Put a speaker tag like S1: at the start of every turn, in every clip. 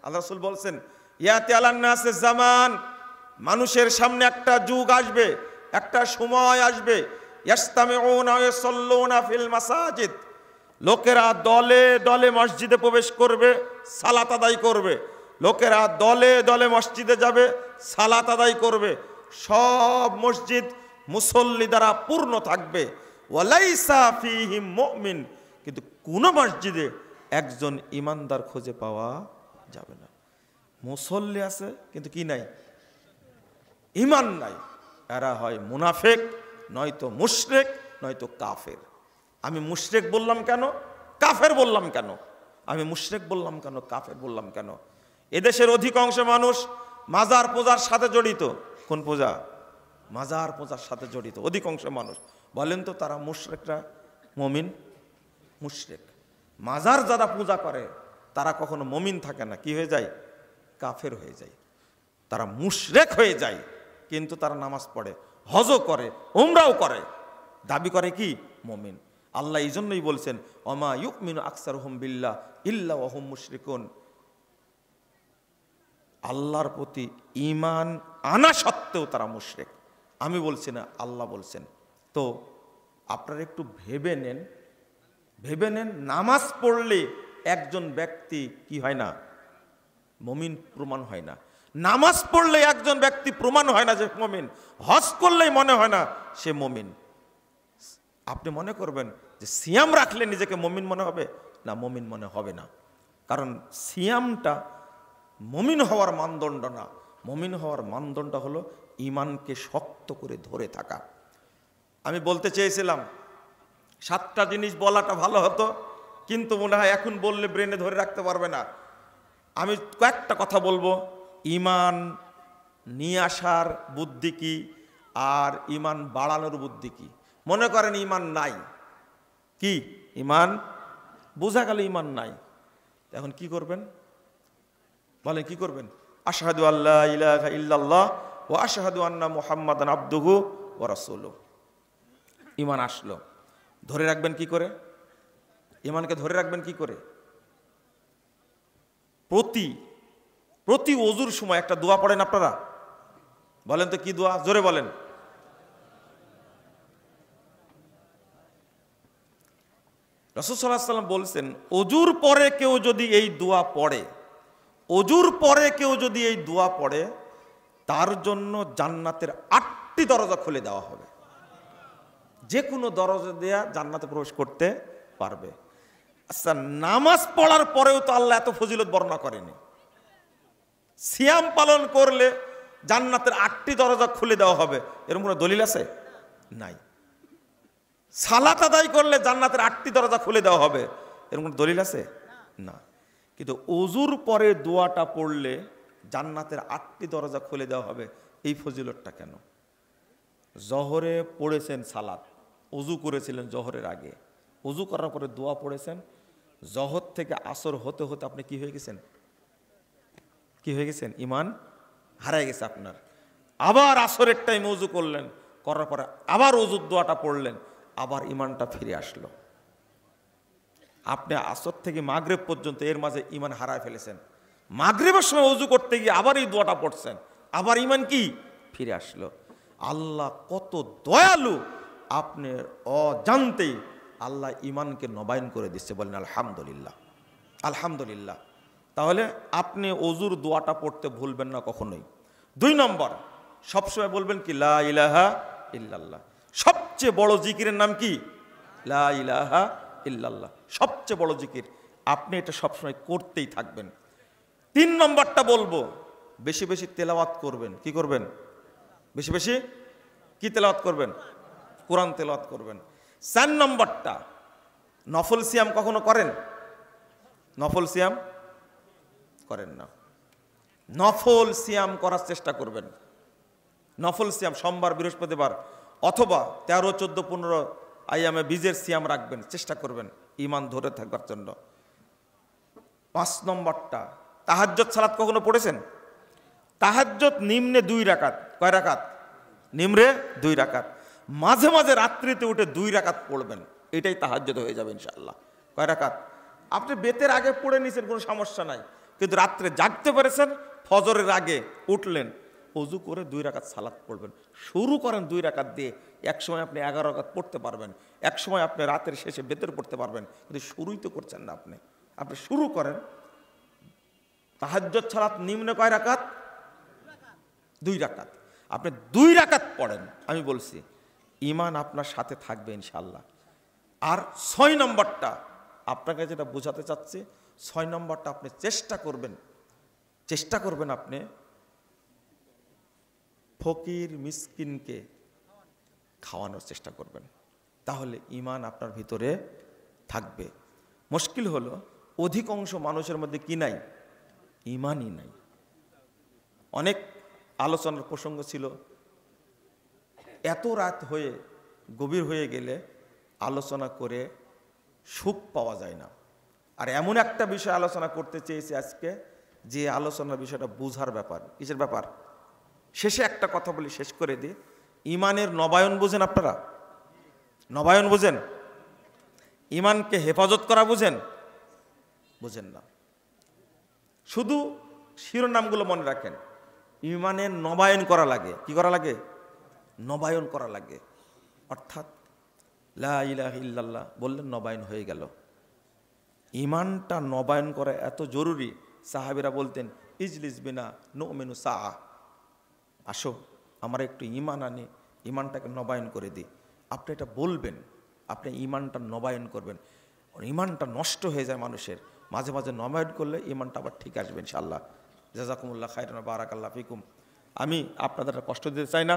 S1: আল্লাহ রাসূল বলছেন ইয়াতি আলান নাসে জামান, মানুষের সামনে একটা যুগ আসবে, একটা সময় আসবে, ইয়াস্তামিউনা ওয়া ইয়াসাল্লুনা ফিল মাসাজিদ, লোকেরা দলে দলে মসজিদে প্রবেশ করবে, সালাত আদায় করবে। লোকেরা দলে দলে মসজিদে যাবে, সালাত আদায় করবে। সব মসজিদ মুসল্লি দ্বারা পূর্ণ থাকবে। ওয়ালাইসা ফীহিম মুমিন, কিন্তু কোন মসজিদে একজন ইমানদার খুঁজে পাওয়া যাবে না। মুসল্লি আছে কিন্তু কি নাই? ইমান নাই। এরা হয় মুনাফিক, নয়তো মুশরিক, নয়তো কাফের। আমি মুশরিক বললাম কেন, কাফের বললাম কেন? আমি মুশরিক বললাম কেন, কাফের বললাম কেন? এদেশের অধিকাংশ মানুষ মাজার পূজার সাথে জড়িত। কোন পূজা? মাজার পূজার সাথে জড়িত অধিকাংশ মানুষ। বলেন তো তারা মুশরিকরা মুমিন? মুশরিক। মাজার যারা পূজা করে তারা কখনো মুমিন থাকে না, কি হয়ে যায়? কাফের হয়ে যায়। তারা মুশরিক হয়ে যায়, কিন্তু তারা নামাজ পড়ে, হজও করে, উমরাও করে, দাবি করে কি মুমিন। আল্লাহ এই জন্যই বলছেন ওমা ইউমিনু আকসারুহুম বিল্লাহ ইল্লা ওয়া হুম মুশরিকুন। আল্লাহর প্রতি ঈমান আনা সত্ত্বেও তারা মুশরিক। আমি বলছি না, আল্লাহ বলছেন। তো আপনারা একটু ভেবে নেন, নামাজ পড়লে একজন ব্যক্তি কি হয় না? মুমিন প্রমাণ হয় না। নামাজ পড়লে একজন ব্যক্তি প্রমাণ হয় না যে মুমিন। হজ করলেই মনে হয় না সে মুমিন। আপনি মনে করবেন যে সিয়াম রাখলে নিজেকে মুমিন মনে হবে? না, মুমিন মনে হবে না। কারণ সিয়ামটা মুমিন হওয়ার মানদণ্ড না। মুমিন হওয়ার মানদণ্ড হলো ঈমানকে শক্ত করে ধরে থাকা। আমি বলতে চেয়েছিলাম 7টা জিনিস বলাটা ভালো হতো, কিন্তু মনে হয় এখন বললে ব্রেনে ধরে রাখতে পারবে না। আমি কয়েকটা কথা বলবো। ঈমান নিয়ে আসার বুদ্ধি কি, আর ঈমান বাড়ানোর বুদ্ধি কি। মনে করেন ঈমান নাই, কি ঈমান বোঝা গেল ঈমান নাই, এখন কি করবেন বলেন? কি করবেন? আশহাদু আল্লা ইলাহা ইল্লাল্লাহ ওয়া আশহাদু আন্না মুহাম্মাদান আবদুহু ওয়া রাসূলুহু। ঈমান আসলো, ধরে রাখবেন কি করে? ঈমানকে ধরে রাখবেন কি করে? প্রতি ওযুর সময় একটা দোয়া পড়েন আপনারা, বলেন তো কি দোয়া? জোরে বলেন। রাসূল সাল্লাল্লাহু আলাইহি ওয়াসাল্লাম বলছেন ওযুর পরে কেউ যদি এই দোয়া পড়ে, ওযুর পরে কেউ যদি এই দোয়া পড়ে, তার জন্য জান্নাতের 8টি দরজা খুলে দেওয়া হবে। যে কোনো দরজা দেয়া জান্নাতে প্রবেশ করতে পারবে। আচ্ছা, নামাজ পড়ার পরেও তো আল্লাহ এত ফজিলত বর্ণনা করেনি। সিয়াম পালন করলে জান্নাতের 8টি দরজা খুলে দেওয়া হবে, এরকম কোনো দলিল আছে? নাই। সালাত আদায় করলে জান্নাতের 8টি দরজা খুলে দেওয়া হবে, এরকম কোনো দলিল আছে? না। কিন্তু ওযুর পরে দোয়াটা পড়লে জান্নাতের 8টি দরজা খুলে দেওয়া হবে, এই ফজিলতটা কেন? জহরে পড়েছেন সালাত, ওযু করেছিলেন জহরের আগে, ওযু করার পরে দোয়া পড়েছেন, জহর থেকে আসর হতে হতে আপনি কি হয়ে গেছেন? কি হয়ে গেছেন? ঈমান হারায় গেছে আপনার। আবার আসরের টাইম ওযু করলেন, করার পরে আবার ওযুর দোয়াটা পড়লেন, আবার ঈমানটা ফিরে আসলো। আপনি আসর থেকে মাগরিব পর্যন্ত এর মাঝে ঈমান হারায় ফেলেছেন। মাগরিবের সময় ওযু করতে গিয়ে আবার এই দোয়াটা পড়ছেন, আবার ঈমান কি ফিরে আসলো। আল্লাহ কত দয়ালু, আপনি অজান্তেই আল্লাহ ঈমানকে নবায়ন করে দিচ্ছে। বলেন আলহামদুলিল্লাহ, আলহামদুলিল্লাহ। তাহলে আপনি ওযুর দোয়াটা পড়তে ভুলবেন না কখনোই। 2 নম্বর, সবসময় বলবেন কি লা ইলাহা ইল্লাল্লাহ। সবচেয়ে বড় জিকিরের নাম কি? লা ইলাহা ইল্লাল্লাহ, সবচেয়ে বড় জিকির। আপনি এটা সবসময় করতেই থাকবেন। 3 নম্বরটা বলবো, বেশি বেশি তেলাওয়াত করবেন। কি করবেন? বেশি বেশি কি তেলাওয়াত করবেন? কোরআন তেলাওয়াত করবেন। 4 নম্বরটা, নফল সিয়াম কখনো করেন? নফল সিয়াম করেন না। নফল সিয়াম করার চেষ্টা করবেন। নফল সিয়াম সোমবার, বৃহস্পতিবার, অথবা 13, 14, 15 আইয়ামে বীজের সিয়াম রাখবেন, চেষ্টা করবেন ঈমান ধরে থাকবার জন্য। 5 নম্বরটা, তাহাজ্জুদ সালাত কখনো পড়েছেন? তাহাজ্জুদ নিম্নে 2 রাকাত। কয় রাকাত? নিম্নে 2 রাকাত। মাঝে মাঝে রাত্রিতে উঠে 2 রাকাত পড়বেন, এটাই তাহাজ্জুদ হয়ে যাবে ইনশাআল্লাহ। কয় রাকাত? আপনি বেতের আগে পড়ে নিছেন, কোনো সমস্যা নাই, কিন্তু রাত্রে জাগতে পেরেছেন, ফজরের আগে উঠলেন, ওযু করে 2 রাকাত সালাত পড়বেন। শুরু করেন 2 রাকাত দিয়ে, এক সময় আপনি 11 রাকাত পড়তে পারবেন, এক সময় আপনি রাতের শেষে বেতর পড়তে পারবেন, কিন্তু শুরুই তো করছেন না আপনি। আপনি শুরু করেন। তাহাজ্জুদ সালাত নিম্ন কয় রাকাত? 2 রাকাত। আপনি 2 রাকাত পড়েন, আমি বলছি ঈমান আপনার সাথে থাকবে ইনশাআল্লাহ। আর 6 নম্বরটা আপনাকে যেটা বোঝাতে চাচ্ছি, 6 নম্বরটা আপনি চেষ্টা করবেন আপনি ফকির মিসকিনকে খাওয়ানোর চেষ্টা করবেন, তাহলে ঈমান আপনার ভিতরে থাকবে। মুশকিল হলো অধিকাংশ মানুষের মধ্যে কি নাই? ঈমানই নাই। অনেক আলোচনার প্রসঙ্গ ছিল, এত রাত হয়ে গভীর হয়ে গেলে আলোচনা করে সুখ পাওয়া যায় না। আর এমন একটা বিষয় আলোচনা করতে চেয়েছি আজকে, যে আলোচনার বিষয়টা বুঝার ব্যাপার। কিসের ব্যাপার? শেষে একটা কথা বলি, শেষ করে দিই। ঈমানের নবায়ন বুঝেন আপনারা? নবায়ন বুঝেন? ঈমানকে হেফাজত করা বুঝেন? বুঝেন না। শুধু শিরোনামগুলো মনে রাখেন। ঈমানের নবায়ন করা লাগে। কি করা লাগে? নবায়ন করা লাগে। অর্থাৎ লা ইলাহা ইল্লাল্লাহ বললেন, নবায়ন হয়ে গেল। ঈমানটা নবায়ন করা এত জরুরি, সাহাবীরা বলতেন ইজলিস বিনা নুমিনু সাআ, আসো আমরা একটু ঈমান আনি, ঈমানটাকে নবায়ন করে দিই। আপনি এটা বলবেন, আপনি ঈমানটা নবায়ন করবেন। ঈমানটা নষ্ট হয়ে যায় মানুষের, মাঝে মাঝে নবায়ন করলে ঈমানটা আবার ঠিক আসবে ইনশাআল্লাহ। জাযাকুমুল্লাহ খাইরান, বারাকাল্লাহু ফিকুম। আমি আপনাদের কষ্ট দিতে চাই না।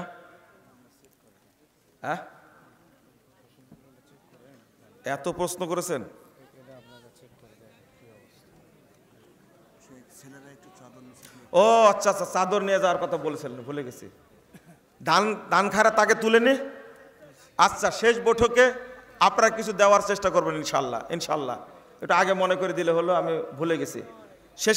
S1: হ্যাঁ, এত প্রশ্ন করেছেন। ও আচ্ছা আচ্ছা, চাদর নিয়ে যাওয়ার কথা বলেছিলেন, ভুলে গেছি। দান খারা তাকে তুলে নি। আচ্ছা, শেষ বৈঠকে আপনারা কিছু দেওয়ার চেষ্টা করবেন ইনশাল্লাহ। ইনশাল্লাহ এটা আগে মনে করে দিলে হলো, আমি ভুলে গেছি। শেষ